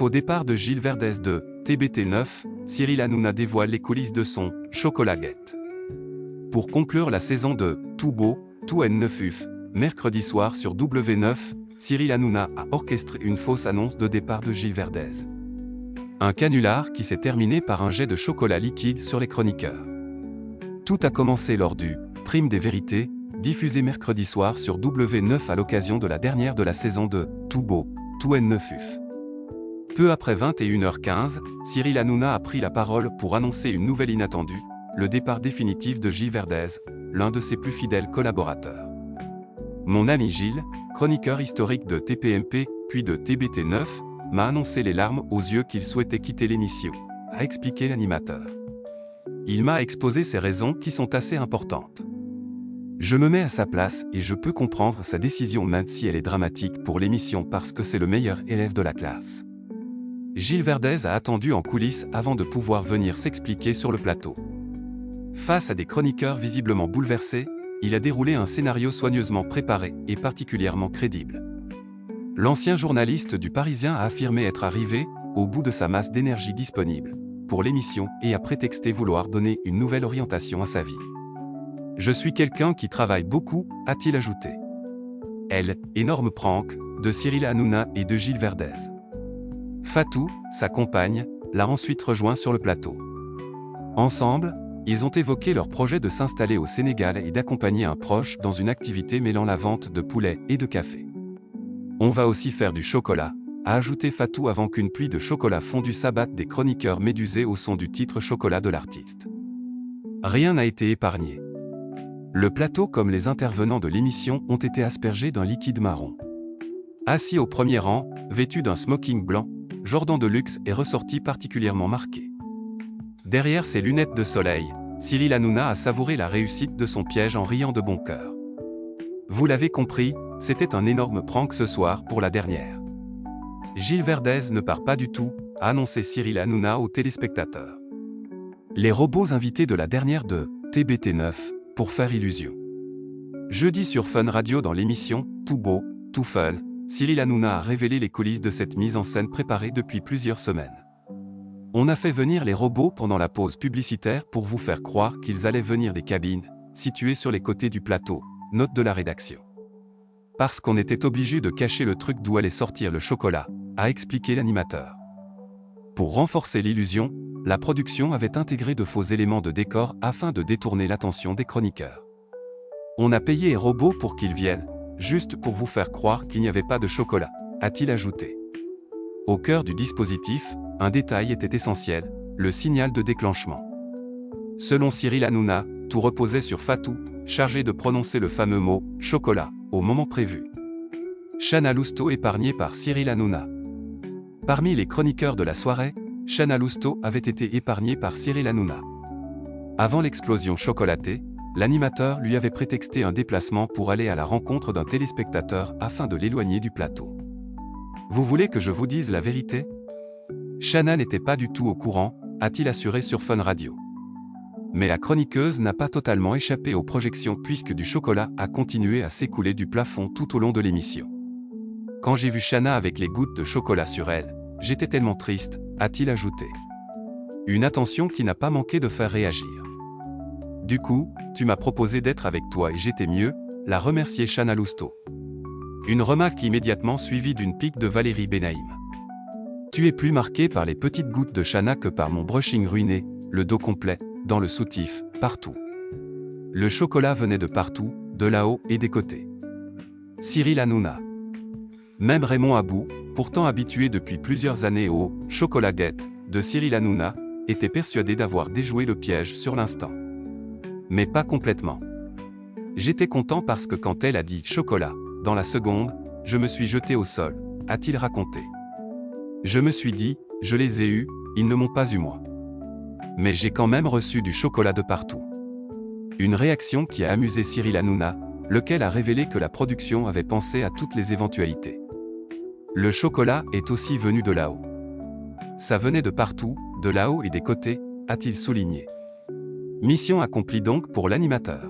Faux départ de Gilles Verdez de TBT9, Cyril Hanouna dévoile les coulisses de son Chocolat Get. Pour conclure la saison de Tout beau, tout N9UF, mercredi soir sur W9, Cyril Hanouna a orchestré une fausse annonce de départ de Gilles Verdez. Un canular qui s'est terminé par un jet de chocolat liquide sur les chroniqueurs. Tout a commencé lors du Prime des vérités, diffusé mercredi soir sur W9 à l'occasion de la dernière de la saison de Tout beau, tout N9UF. Peu après 21h15, Cyril Hanouna a pris la parole pour annoncer une nouvelle inattendue, le départ définitif de Gilles Verdez, l'un de ses plus fidèles collaborateurs. Mon ami Gilles, chroniqueur historique de TPMP, puis de TBT9, m'a annoncé les larmes aux yeux qu'il souhaitait quitter l'émission, a expliqué l'animateur. Il m'a exposé ses raisons qui sont assez importantes. Je me mets à sa place et je peux comprendre sa décision même si elle est dramatique pour l'émission parce que c'est le meilleur élève de la classe. Gilles Verdez a attendu en coulisses avant de pouvoir venir s'expliquer sur le plateau. Face à des chroniqueurs visiblement bouleversés, il a déroulé un scénario soigneusement préparé et particulièrement crédible. L'ancien journaliste du Parisien a affirmé être arrivé, au bout de sa masse d'énergie disponible, pour l'émission et a prétexté vouloir donner une nouvelle orientation à sa vie. « Je suis quelqu'un qui travaille beaucoup », a-t-il ajouté. Elle, énorme prank, de Cyril Hanouna et de Gilles Verdez. Fatou, sa compagne, l'a ensuite rejoint sur le plateau. Ensemble, ils ont évoqué leur projet de s'installer au Sénégal et d'accompagner un proche dans une activité mêlant la vente de poulet et de café. On va aussi faire du chocolat, a ajouté Fatou avant qu'une pluie de chocolat fondu s'abatte des chroniqueurs médusés au son du titre Chocolat de l'artiste. Rien n'a été épargné. Le plateau comme les intervenants de l'émission ont été aspergés d'un liquide marron. Assis au premier rang, vêtu d'un smoking blanc, Jordan Deluxe est ressorti particulièrement marqué. Derrière ses lunettes de soleil, Cyril Hanouna a savouré la réussite de son piège en riant de bon cœur. Vous l'avez compris, c'était un énorme prank ce soir pour la dernière. Gilles Verdez ne part pas du tout, a annoncé Cyril Hanouna aux téléspectateurs. Les robots invités de la dernière de TBT9, pour faire illusion. Jeudi sur Fun Radio dans l'émission Tout beau, tout fun, Cyril Hanouna a révélé les coulisses de cette mise en scène préparée depuis plusieurs semaines. On a fait venir les robots pendant la pause publicitaire pour vous faire croire qu'ils allaient venir des cabines, situées sur les côtés du plateau, note de la rédaction. Parce qu'on était obligé de cacher le truc d'où allait sortir le chocolat, a expliqué l'animateur. Pour renforcer l'illusion, la production avait intégré de faux éléments de décor afin de détourner l'attention des chroniqueurs. On a payé les robots pour qu'ils viennent, juste pour vous faire croire qu'il n'y avait pas de chocolat, a-t-il ajouté. Au cœur du dispositif, un détail était essentiel, le signal de déclenchement. Selon Cyril Hanouna, tout reposait sur Fatou, chargé de prononcer le fameux mot « chocolat » au moment prévu. Chana Lousteau épargné par Cyril Hanouna. Parmi les chroniqueurs de la soirée, Chana Lousteau avait été épargné par Cyril Hanouna. Avant l'explosion chocolatée, l'animateur lui avait prétexté un déplacement pour aller à la rencontre d'un téléspectateur afin de l'éloigner du plateau. Vous voulez que je vous dise la vérité ? Chana n'était pas du tout au courant, a-t-il assuré sur Fun Radio. Mais la chroniqueuse n'a pas totalement échappé aux projections puisque du chocolat a continué à s'écouler du plafond tout au long de l'émission. Quand j'ai vu Chana avec les gouttes de chocolat sur elle, j'étais tellement triste, a-t-il ajouté. Une attention qui n'a pas manqué de faire réagir. Du coup, tu m'as proposé d'être avec toi et j'étais mieux, l'a remercié Chana Lousteau. Une remarque immédiatement suivie d'une pique de Valérie Benaïm. Tu es plus marqué par les petites gouttes de Chana que par mon brushing ruiné, le dos complet, dans le soutif, partout. Le chocolat venait de partout, de là-haut et des côtés. Cyril Hanouna. Même Raymond Abou, pourtant habitué depuis plusieurs années au « Chocolat Get » de Cyril Hanouna, était persuadé d'avoir déjoué le piège sur l'instant. Mais pas complètement. J'étais content parce que quand elle a dit « chocolat », dans la seconde, je me suis jeté au sol, a-t-il raconté. Je me suis dit, je les ai eus, ils ne m'ont pas eu moi. Mais j'ai quand même reçu du chocolat de partout. Une réaction qui a amusé Cyril Hanouna, lequel a révélé que la production avait pensé à toutes les éventualités. Le chocolat est aussi venu de là-haut. Ça venait de partout, de là-haut et des côtés, a-t-il souligné. Mission accomplie donc pour l'animateur.